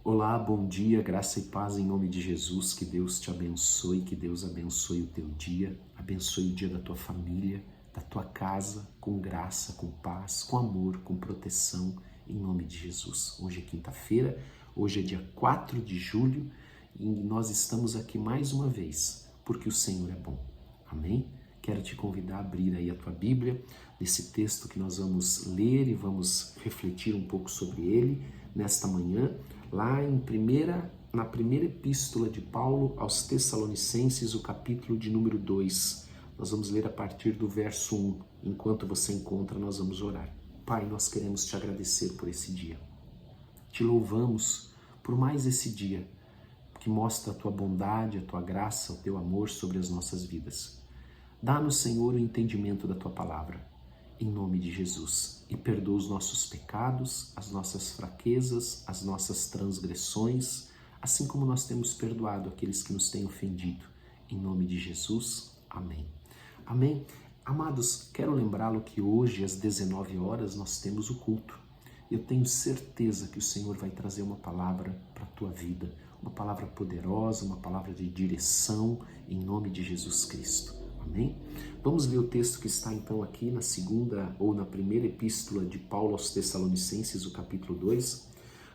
Olá, bom dia, graça e paz em nome de Jesus, que Deus te abençoe, que Deus abençoe o teu dia, abençoe o dia da tua família, da tua casa, com graça, com paz, com amor, com proteção, em nome de Jesus. Hoje é quinta-feira, hoje é dia 4 de julho e nós estamos aqui mais uma vez, porque o Senhor é bom. Amém? Quero te convidar a abrir aí a tua Bíblia, nesse texto que nós vamos ler e vamos refletir um pouco sobre ele nesta manhã, lá na primeira epístola de Paulo aos Tessalonicenses, o capítulo de número 2. Nós vamos ler a partir do verso 1. Enquanto você encontra, nós vamos orar. Pai, nós queremos te agradecer por esse dia. Te louvamos por mais esse dia que mostra a tua bondade, a tua graça, o teu amor sobre as nossas vidas. Dá-nos, Senhor, o entendimento da tua palavra, em nome de Jesus, e perdoa os nossos pecados, as nossas fraquezas, as nossas transgressões, assim como nós temos perdoado aqueles que nos têm ofendido. Em nome de Jesus, amém. Amém. Amados, quero lembrá-lo que hoje, às 19 horas, nós temos o culto. Eu tenho certeza que o Senhor vai trazer uma palavra para a tua vida, uma palavra poderosa, uma palavra de direção, em nome de Jesus Cristo. Amém? Vamos ler o texto que está então aqui na segunda ou na primeira epístola de Paulo aos Tessalonicenses, o capítulo 2.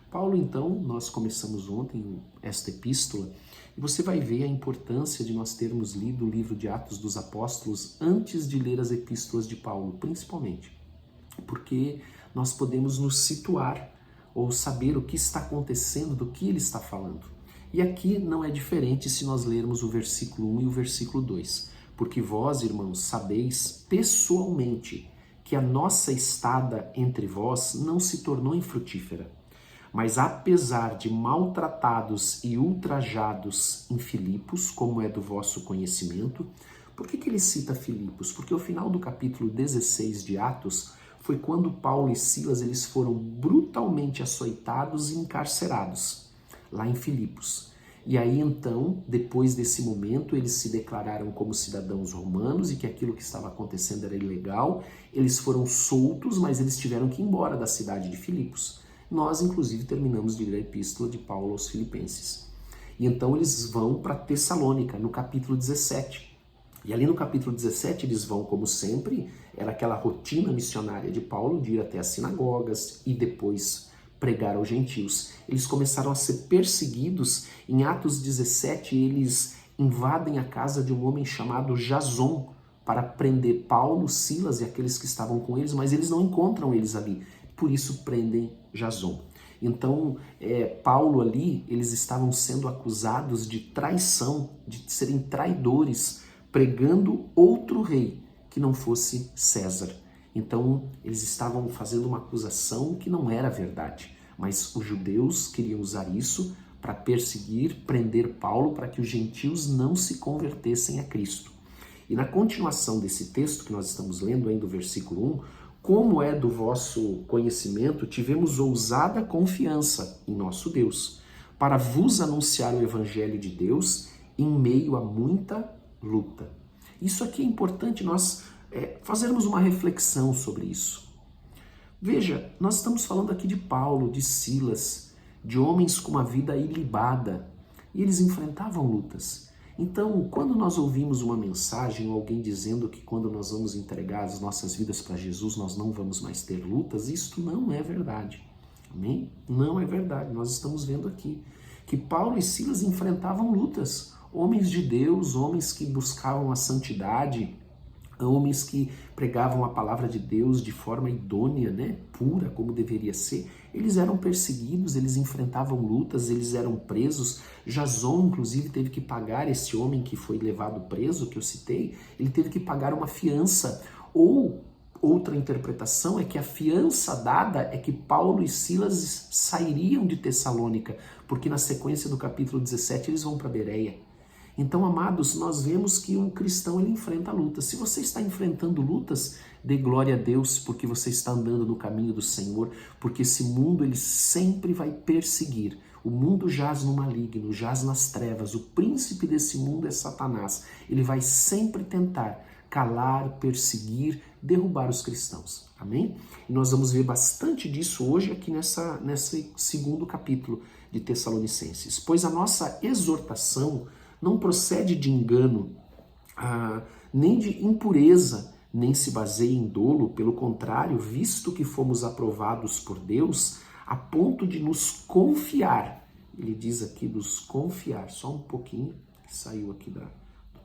Paulo, então, nós começamos ontem esta epístola e você vai ver a importância de nós termos lido o livro de Atos dos Apóstolos antes de ler as epístolas de Paulo, principalmente, porque nós podemos nos situar ou saber o que está acontecendo, do que ele está falando. E aqui não é diferente se nós lermos o versículo 1 e o versículo 2. Porque vós, irmãos, sabeis pessoalmente que a nossa estada entre vós não se tornou infrutífera. Mas apesar de maltratados e ultrajados em Filipos, como é do vosso conhecimento, por que ele cita Filipos? Porque o final do capítulo 16 de Atos foi quando Paulo e Silas eles foram brutalmente açoitados e encarcerados, lá em Filipos. E aí então, depois desse momento, eles se declararam como cidadãos romanos e que aquilo que estava acontecendo era ilegal. Eles foram soltos, mas eles tiveram que ir embora da cidade de Filipos. Nós, inclusive, terminamos de ler a epístola de Paulo aos Filipenses. E então eles vão para Tessalônica, no capítulo 17. E ali no capítulo 17 eles vão, como sempre, era aquela rotina missionária de Paulo de ir até as sinagogas e depois pregar aos gentios. Eles começaram a ser perseguidos. Em Atos 17, eles invadem a casa de um homem chamado Jason para prender Paulo, Silas e aqueles que estavam com eles, mas eles não encontram eles ali. Por isso prendem Jason. Então, Paulo ali, eles estavam sendo acusados de traição, de serem traidores, pregando outro rei que não fosse César. Então, eles estavam fazendo uma acusação que não era verdade, mas os judeus queriam usar isso para perseguir, prender Paulo, para que os gentios não se convertessem a Cristo. E na continuação desse texto que nós estamos lendo, ainda do versículo 1, como é do vosso conhecimento, tivemos ousada confiança em nosso Deus, para vos anunciar o evangelho de Deus em meio a muita luta. Isso aqui é importante nós fazermos uma reflexão sobre isso. Veja, nós estamos falando aqui de Paulo, de Silas, de homens com uma vida ilibada, e eles enfrentavam lutas. Então, quando nós ouvimos uma mensagem ou alguém dizendo que quando nós vamos entregar as nossas vidas para Jesus, nós não vamos mais ter lutas, isto não é verdade. Amém? Não é verdade. Nós estamos vendo aqui que Paulo e Silas enfrentavam lutas. Homens de Deus, homens que buscavam a santidade, homens que pregavam a palavra de Deus de forma idônea, pura, como deveria ser. Eles eram perseguidos, eles enfrentavam lutas, eles eram presos. Jason, inclusive, teve que pagar esse homem que foi levado preso, que eu citei, ele teve que pagar uma fiança. Ou outra interpretação é que a fiança dada é que Paulo e Silas sairiam de Tessalônica, porque na sequência do capítulo 17 eles vão para Bereia. Então, amados, nós vemos que um cristão ele enfrenta lutas. Se você está enfrentando lutas, dê glória a Deus, porque você está andando no caminho do Senhor, porque esse mundo ele sempre vai perseguir. O mundo jaz no maligno, jaz nas trevas. O príncipe desse mundo é Satanás. Ele vai sempre tentar calar, perseguir, derrubar os cristãos. Amém? E nós vamos ver bastante disso hoje aqui nesse segundo capítulo de Tessalonicenses. Pois a nossa exortação não procede de engano, nem de impureza, nem se baseia em dolo, pelo contrário, visto que fomos aprovados por Deus, a ponto de nos confiar. Ele diz aqui nos confiar, só um pouquinho, que saiu aqui do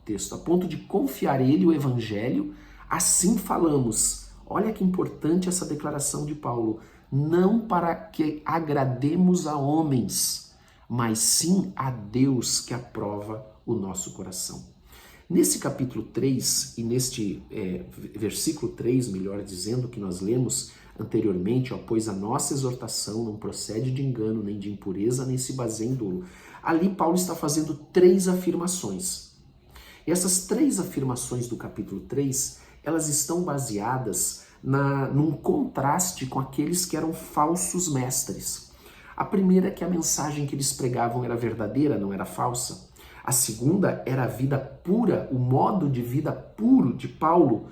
texto, a ponto de confiar ele o evangelho, assim falamos. Olha que importante essa declaração de Paulo, não para que agrademos a homens, mas sim a Deus que aprova o nosso coração. Nesse capítulo 3 e neste versículo 3, melhor dizendo, que nós lemos anteriormente, pois a nossa exortação não procede de engano, nem de impureza, nem se baseia em dolo. Ali Paulo está fazendo 3 afirmações. E essas 3 afirmações do capítulo 3, elas estão baseadas num contraste com aqueles que eram falsos mestres. A primeira é que a mensagem que eles pregavam era verdadeira, não era falsa. A segunda era a vida pura, o modo de vida puro de Paulo,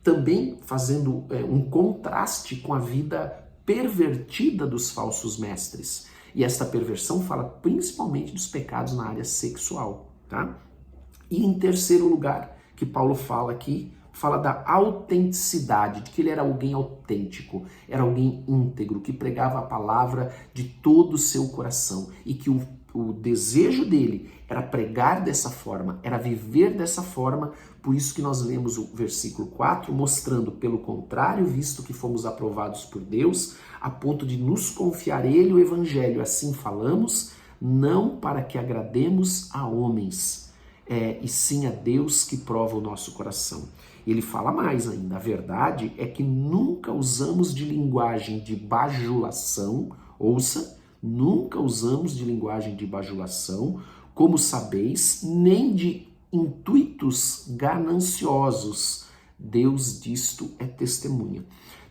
também fazendo um contraste com a vida pervertida dos falsos mestres. E esta perversão fala principalmente dos pecados na área sexual, tá? E em terceiro lugar, que Paulo fala aqui, fala da autenticidade, de que ele era alguém autêntico, era alguém íntegro, que pregava a palavra de todo o seu coração e que o desejo dele era pregar dessa forma, era viver dessa forma. Por isso que nós lemos o versículo 4, mostrando, pelo contrário, visto que fomos aprovados por Deus, a ponto de nos confiar ele o evangelho, assim falamos, não para que agrademos a homens, e sim a Deus que prova o nosso coração. Ele fala mais ainda, a verdade é que nunca usamos de linguagem de bajulação, ouça, nunca usamos de linguagem de bajulação, como sabeis, nem de intuitos gananciosos. Deus disto é testemunha.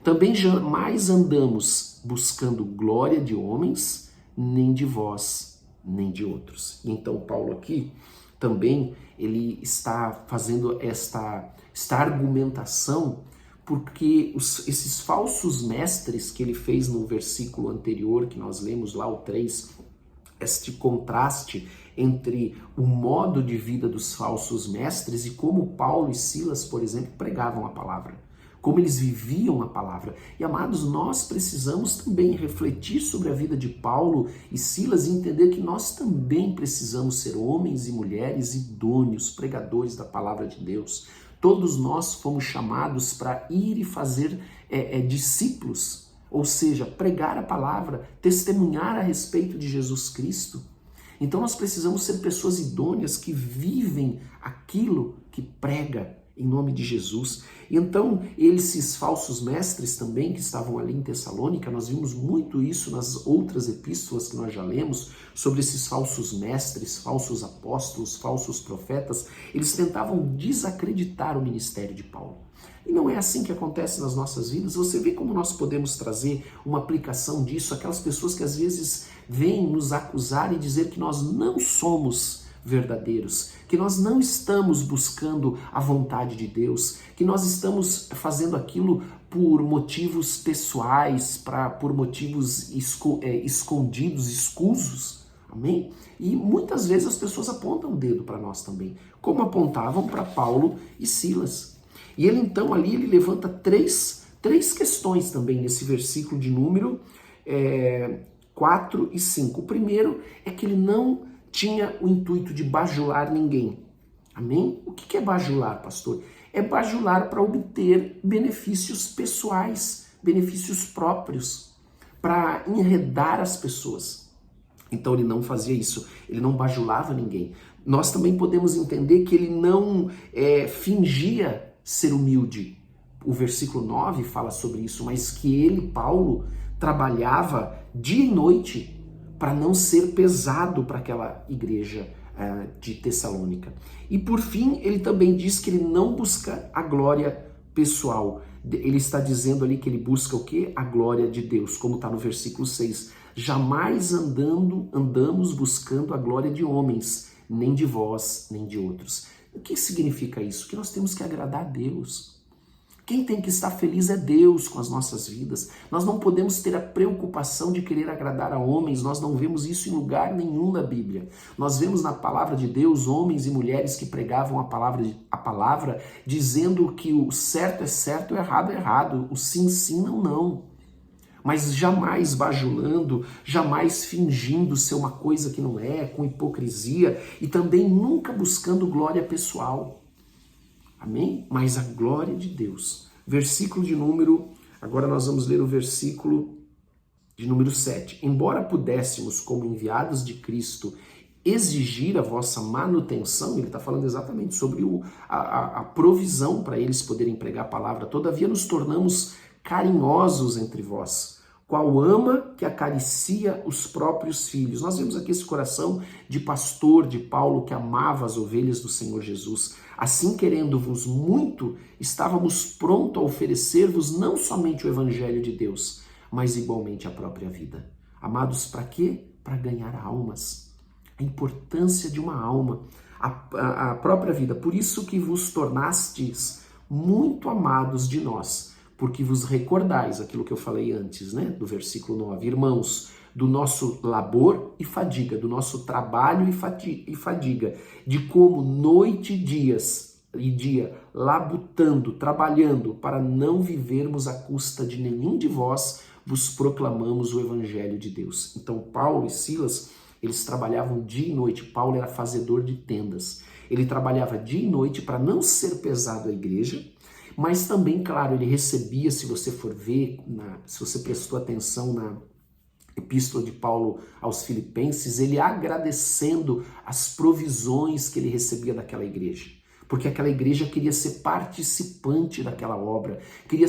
Também jamais andamos buscando glória de homens, nem de vós, nem de outros. E então Paulo aqui também ele está fazendo esta argumentação porque esses falsos mestres que ele fez no versículo anterior, que nós lemos lá, o 3, este contraste entre o modo de vida dos falsos mestres e como Paulo e Silas, por exemplo, pregavam a palavra, como eles viviam a palavra. E amados, nós precisamos também refletir sobre a vida de Paulo e Silas e entender que nós também precisamos ser homens e mulheres idôneos, pregadores da palavra de Deus. Todos nós fomos chamados para ir e fazer discípulos, ou seja, pregar a palavra, testemunhar a respeito de Jesus Cristo. Então nós precisamos ser pessoas idôneas que vivem aquilo que prega em nome de Jesus. E então esses falsos mestres também que estavam ali em Tessalônica, nós vimos muito isso nas outras epístolas que nós já lemos, sobre esses falsos mestres, falsos apóstolos, falsos profetas. Eles tentavam desacreditar o ministério de Paulo. E não é assim que acontece nas nossas vidas. Você vê como nós podemos trazer uma aplicação disso, aquelas pessoas que às vezes vêm nos acusar e dizer que nós não somos verdadeiros, que nós não estamos buscando a vontade de Deus, que nós estamos fazendo aquilo por motivos pessoais, por motivos escondidos, escusos, amém? E muitas vezes as pessoas apontam o dedo para nós também, como apontavam para Paulo e Silas. E ele então ali ele levanta três questões também nesse versículo de número 4 e 5. O primeiro é que ele não tinha o intuito de bajular ninguém. Amém? O que é bajular, pastor? É bajular para obter benefícios pessoais, benefícios próprios, para enredar as pessoas. Então ele não fazia isso, ele não bajulava ninguém. Nós também podemos entender que ele não fingia ser humilde. O versículo 9 fala sobre isso, mas que ele, Paulo, trabalhava dia e noite para não ser pesado para aquela igreja de Tessalônica. E por fim, ele também diz que ele não busca a glória pessoal. Ele está dizendo ali que ele busca o quê? A glória de Deus, como está no versículo 6. Jamais andamos buscando a glória de homens, nem de vós, nem de outros. O que significa isso? Que nós temos que agradar a Deus. Quem tem que estar feliz é Deus com as nossas vidas. Nós não podemos ter a preocupação de querer agradar a homens, nós não vemos isso em lugar nenhum da Bíblia. Nós vemos na palavra de Deus homens e mulheres que pregavam a palavra dizendo que o certo é certo, o errado é errado, o sim, sim, não, não. Mas jamais bajulando, jamais fingindo ser uma coisa que não é, com hipocrisia e também nunca buscando glória pessoal. Amém? Mas a glória de Deus. Versículo de número, agora nós vamos ler o versículo de número 7. Embora pudéssemos, como enviados de Cristo, exigir a vossa manutenção, ele está falando exatamente sobre a provisão para eles poderem pregar a palavra, todavia nos tornamos carinhosos entre vós, qual ama que acaricia os próprios filhos. Nós vemos aqui esse coração de pastor de Paulo que amava as ovelhas do Senhor Jesus. Assim, querendo-vos muito, estávamos prontos a oferecer-vos não somente o Evangelho de Deus, mas igualmente a própria vida. Amados, para quê? Para ganhar almas. A importância de uma alma, a própria vida. Por isso que vos tornastes muito amados de nós, porque vos recordais aquilo que eu falei antes, né? Do versículo 9. Irmãos, do nosso labor e fadiga, do nosso trabalho e fadiga, de como noite e dia, labutando, trabalhando, para não vivermos à custa de nenhum de vós, vos proclamamos o Evangelho de Deus. Então Paulo e Silas, eles trabalhavam dia e noite. Paulo era fazedor de tendas. Ele trabalhava dia e noite para não ser pesado à igreja, mas também, claro, ele recebia, se você for ver, se você prestou atenção na Epístola de Paulo aos Filipenses, ele agradecendo as provisões que ele recebia daquela igreja. Porque aquela igreja queria ser participante daquela obra, queria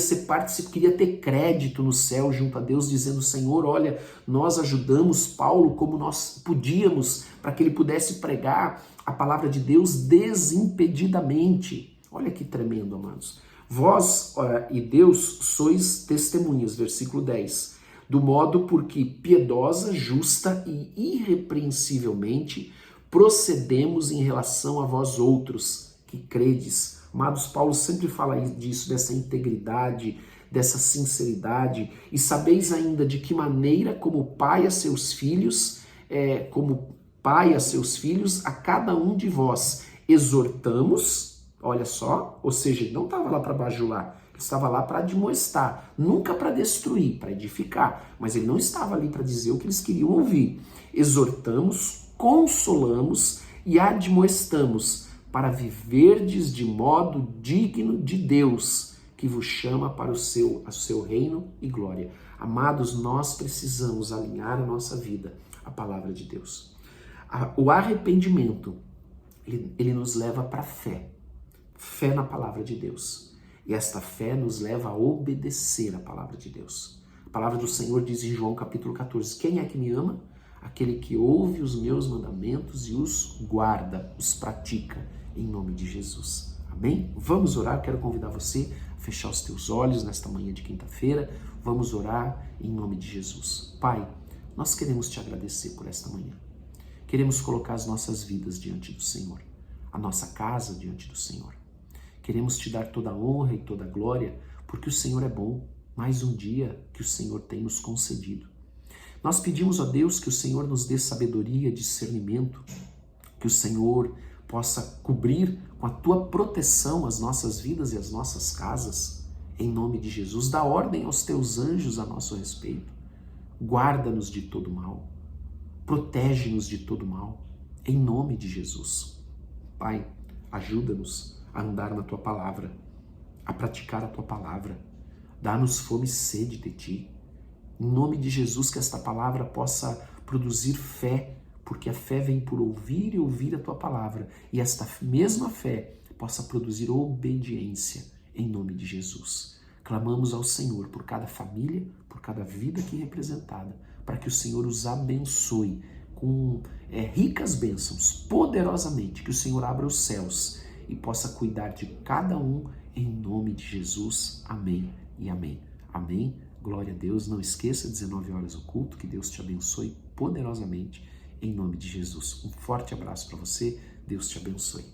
ter crédito no céu junto a Deus, dizendo: Senhor, olha, nós ajudamos Paulo como nós podíamos, para que ele pudesse pregar a palavra de Deus desimpedidamente. Olha que tremendo, amados. Vós e Deus sois testemunhas, versículo 10. Do modo porque piedosa, justa e irrepreensivelmente procedemos em relação a vós outros que credes. Amados, Paulo sempre fala disso, dessa integridade, dessa sinceridade. E sabeis ainda de que maneira, como pai a seus filhos, a cada um de vós exortamos, olha só, ou seja, ele não estava lá para bajular, ele estava lá para admoestar, nunca para destruir, para edificar, mas ele não estava ali para dizer o que eles queriam ouvir. Exortamos, consolamos e admoestamos para viverdes de modo digno de Deus, que vos chama para o seu reino e glória. Amados, nós precisamos alinhar a nossa vida à palavra de Deus. O arrependimento, ele nos leva para a fé na palavra de Deus. E esta fé nos leva a obedecer a palavra de Deus. A palavra do Senhor diz em João capítulo 14, quem é que me ama? Aquele que ouve os meus mandamentos e os guarda, os pratica, em nome de Jesus. Amém? Vamos orar, quero convidar você a fechar os teus olhos nesta manhã de quinta-feira. Vamos orar em nome de Jesus. Pai, nós queremos te agradecer por esta manhã. Queremos colocar as nossas vidas diante do Senhor, a nossa casa diante do Senhor. Queremos te dar toda a honra e toda a glória, porque o Senhor é bom, mais um dia que o Senhor tem nos concedido. Nós pedimos a Deus que o Senhor nos dê sabedoria, discernimento, que o Senhor possa cobrir com a tua proteção as nossas vidas e as nossas casas, em nome de Jesus. Dá ordem aos teus anjos a nosso respeito. Guarda-nos de todo mal, protege-nos de todo mal, em nome de Jesus. Pai, ajuda-nos a andar na tua palavra, a praticar a tua palavra. Dá-nos fome e sede de ti. Em nome de Jesus, que esta palavra possa produzir fé, porque a fé vem por ouvir e ouvir a tua palavra. E esta mesma fé possa produzir obediência, em nome de Jesus. Clamamos ao Senhor por cada família, por cada vida aqui representada, para que o Senhor os abençoe com ricas bênçãos, poderosamente, que o Senhor abra os céus e possa cuidar de cada um, em nome de Jesus. Amém e amém. Amém. Glória a Deus. Não esqueça, 19 horas o culto. Que Deus te abençoe poderosamente, em nome de Jesus. Um forte abraço para você. Deus te abençoe.